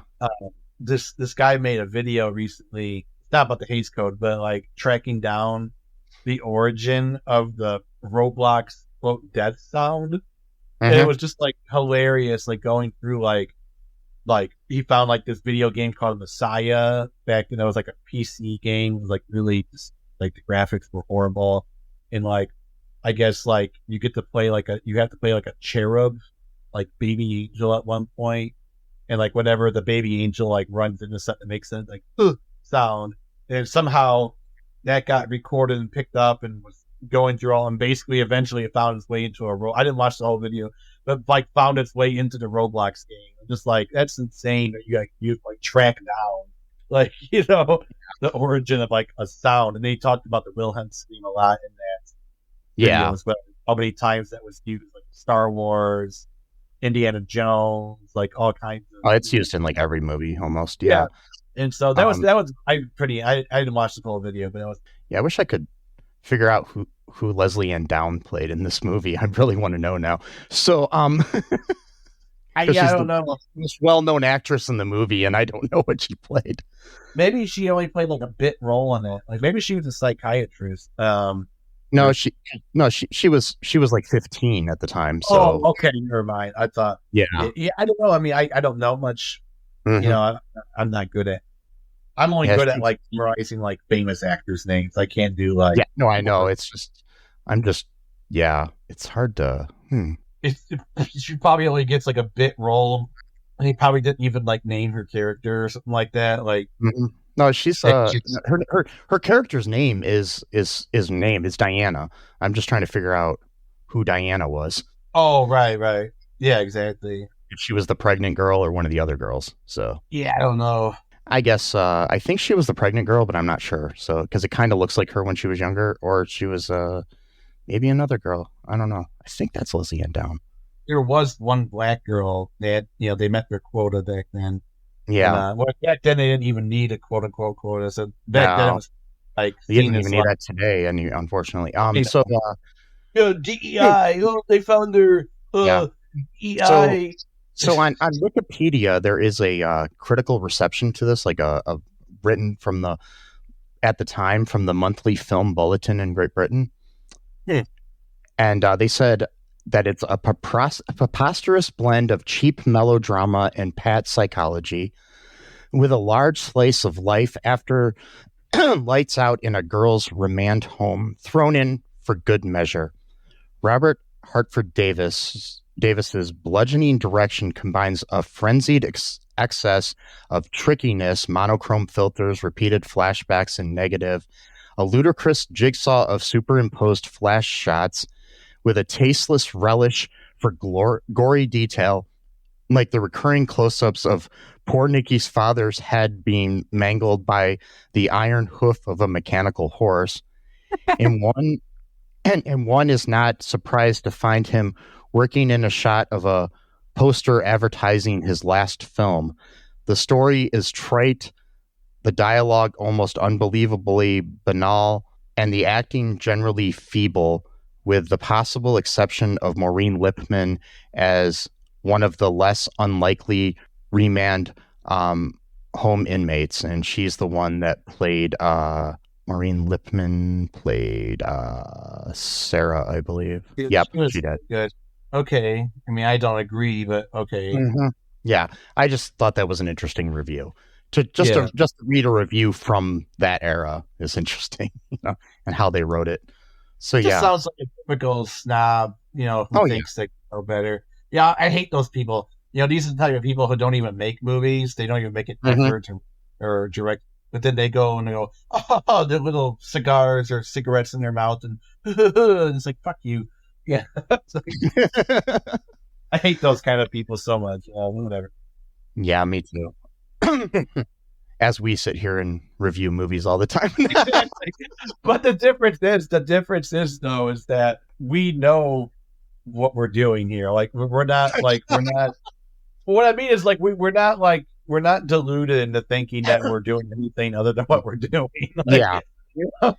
This guy made a video recently, not about the Hays Code, but like tracking down the origin of the Roblox quote death sound. And it was just like hilarious, like going through like he found like this video game called Messiah back then. It was like a PC game. It was like really just like the graphics were horrible. And like I guess like you have to play like a cherub, like baby angel at one point. And like whenever the baby angel like runs into something, it makes that like sound. And somehow that got recorded and picked up and was going through all, and basically eventually it found its way into I didn't watch the whole video, but like found its way into the Roblox game. Just like, that's insane that you track down like, the origin of like a sound. And they talked about the Wilhelm scream a lot in that video as well. How many times that was used, like Star Wars, Indiana Jones, like all kinds of it's used in like every movie almost. Yeah. And so that was I didn't watch the whole video, but that was I wish I could figure out who Leslie Ann Down played in this movie. I really want to know now. So I don't know. Most well-known actress in the movie, and I don't know what she played. Maybe she only played like a bit role in it. Like maybe she was a psychiatrist. No, she was like 15 at the time. So okay, never mind. I thought yeah. I don't know. I mean, I don't know much. I'm not good at. I'm only good at like memorizing like famous actors' names. I can't do like. Yeah, no, I know. It's just, it's hard to. She probably only gets like a bit role. And he probably didn't even like name her character or something like that. Like, no, she's her character's name is Diana. I'm just trying to figure out who Diana was. Oh, right, yeah, exactly. If she was the pregnant girl or one of the other girls. So yeah, I don't know. I guess I think she was the pregnant girl, but I'm not sure. So because it kind of looks like her when she was younger, or she was maybe another girl. I don't know. I think that's Leslie Ann Down. There was one black girl that they met their quota back then. Yeah. And, back then they didn't even need a quote unquote quota. So back then it was like you didn't even need that today, and unfortunately. So DEI. They found their EI. So on Wikipedia, there is a critical reception to this, like a written at the time from the Monthly Film Bulletin in Great Britain. And they said that it's a preposterous blend of cheap melodrama and pat psychology with a large slice of life after lights out in a girl's remand home thrown in for good measure. Robert Hartford Davis's bludgeoning direction combines a frenzied excess of trickiness, monochrome filters, repeated flashbacks and negative, a ludicrous jigsaw of superimposed flash shots with a tasteless relish for gory detail, like the recurring close-ups of poor Nicki's father's head being mangled by the iron hoof of a mechanical horse. And one is not surprised to find him working in a shot of a poster advertising his last film. The story is trite, the dialogue almost unbelievably banal, and the acting generally feeble, with the possible exception of Maureen Lipman as one of the less unlikely remand home inmates. And she's the one that played, Maureen Lipman played Sarah, I believe. She did. Good. okay. I mean, I don't agree, but okay. Mhm. Yeah, I just thought that was an interesting review. To Yeah. just to read a review from that era is interesting, and how they wrote it. So It just yeah. sounds like a typical snob, who Oh yeah. thinks they know better. Yeah, I hate those people. These are the type of people who don't even make movies. They don't even make an Hmm. effort or direct. But then they go and they go, oh, the little cigars or cigarettes in their mouth, and, and it's like, fuck you. Yeah. It's like, I hate those kind of people so much. Whatever. Yeah, me too. As we sit here and review movies all the time. But the difference is though, is that we know what we're doing here. Like we're not what I mean is like we're not deluded into thinking that we're doing anything other than what we're doing. Like, Yeah.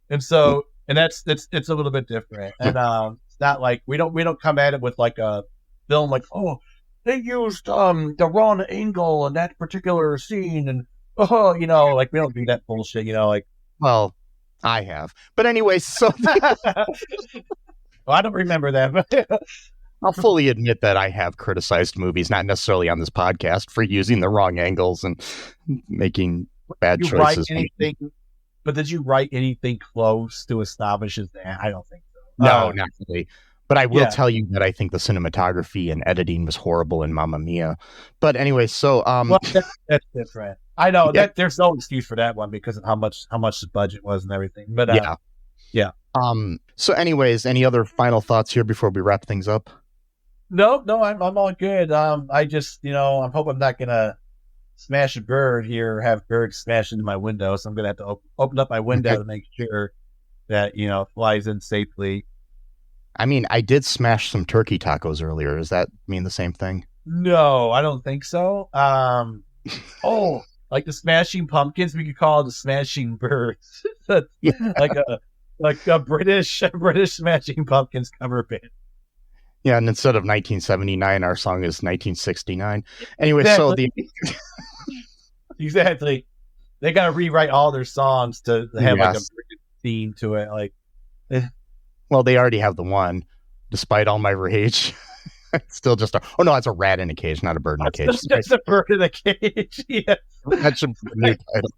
and so it's a little bit different. And it's not like we don't come at it with like a film like, oh, they used the wrong angle in that particular scene, and like we don't do that bullshit, like. Well, I have. But anyway, so Well, I don't remember that, but I'll fully admit that I have criticized movies, not necessarily on this podcast, for using the wrong angles and making bad you write choices. anything. But did you write anything close to establishes that? I don't think so. No, not really. But I will Yeah. tell you that I think the cinematography and editing was horrible in Mamma Mia. But anyway, so Well, that's different. I know Yeah. that there's no excuse for that one because of how much the budget was and everything. But yeah. So anyways, any other final thoughts here before we wrap things up? no, I'm all good. I just I'm hoping I'm not gonna smash a bird here or have birds smash into my window, so I'm gonna have to open up my window to make sure that it flies in safely. I mean, I did smash some turkey tacos earlier. Does that mean the same thing? No, I don't think so. Oh, like the Smashing Pumpkins, we could call it the Smashing Birds. Yeah. like a British Smashing Pumpkins cover band. Yeah, and instead of 1979, our song is 1969. Anyway, so exactly. They got to rewrite all their songs to have like a Yes. British theme to it. Like, Well, they already have the one, despite all my rage. It's still just oh no, it's a rat in a cage, not a bird in a cage. just a bird in a cage. Yeah, That should be the new title.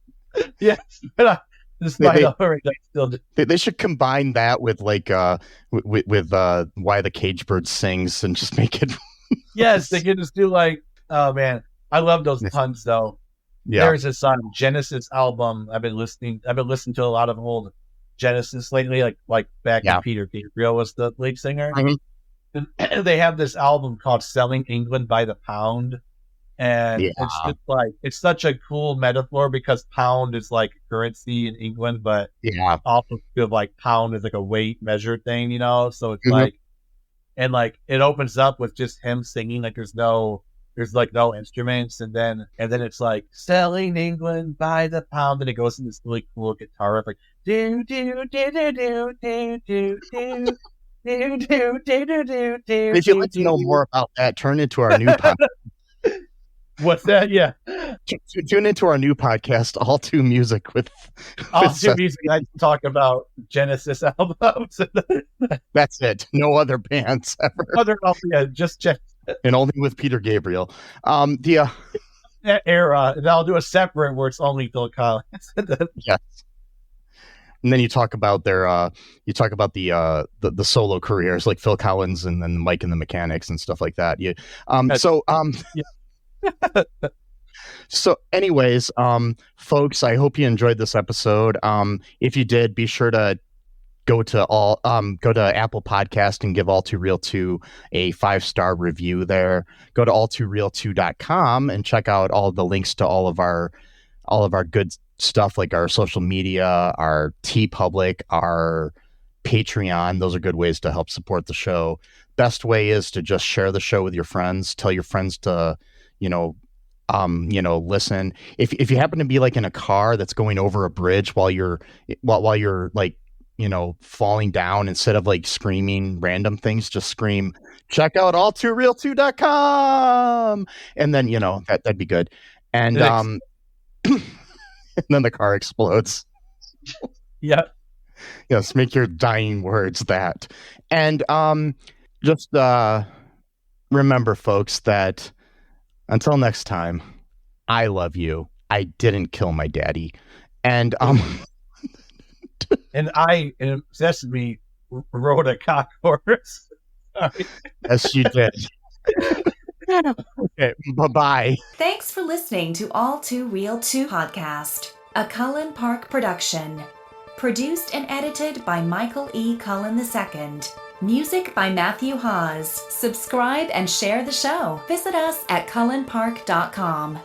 yeah. But despite all right, still. They should combine that with like with Why the Cage Bird Sings and just make it. Yes, they can just do like, oh man, I love those puns though. Yeah. There's this Genesis album I've been listening to a lot of old Genesis lately, like back when Peter Gabriel was the lead singer. Mhm. And they have this album called Selling England by the Pound. And it's just like, it's such a cool metaphor because pound is like currency in England, but also feel like pound is like a weight measure thing, So it's like, and like it opens up with just him singing, like there's no instruments, and then it's like selling England by the pound, and it goes in this really cool guitar riff, like do do do do do do do do. If you'd like to know more about that, turn into our new podcast. What's that? Yeah. Tune into our new podcast, All Too Music with All Too Music. I talk about Genesis albums. That's it. No other bands ever. Just Genesis. And only with Peter Gabriel. That era, and I'll do a separate where it's only Phil Collins. Yes. And then you talk about the solo careers like Phil Collins and then Mike and the Mechanics and stuff like that. So anyways, folks, I hope you enjoyed this episode. If you did, be sure to go to Apple Podcast and give All Too Real 2 a 5-star review there. Go to alltooreal2.com and check out all the links to all of our good stuff, like our social media, our TeePublic, our Patreon. Those are good ways to help support the show. Best way is to just share the show with your friends. Tell your friends to, listen. If you happen to be like in a car that's going over a bridge while you're like, falling down, instead of like screaming random things, just scream, check out alltooreal2.com. And then, that'd be good. And, and then the car explodes. Yeah. Yes, make your dying words that. And Just remember, folks, that until next time, I love you. I didn't kill my daddy. And And I, in Sesame, rode a cock horse. Sorry. yes, you did. Okay, bye-bye. Thanks for listening to All Too Real 2 podcast, a Cullen Park production. Produced and edited by Michael E. Cullen II. Music by Matthew Hawes. Subscribe and share the show. Visit us at cullenpark.com.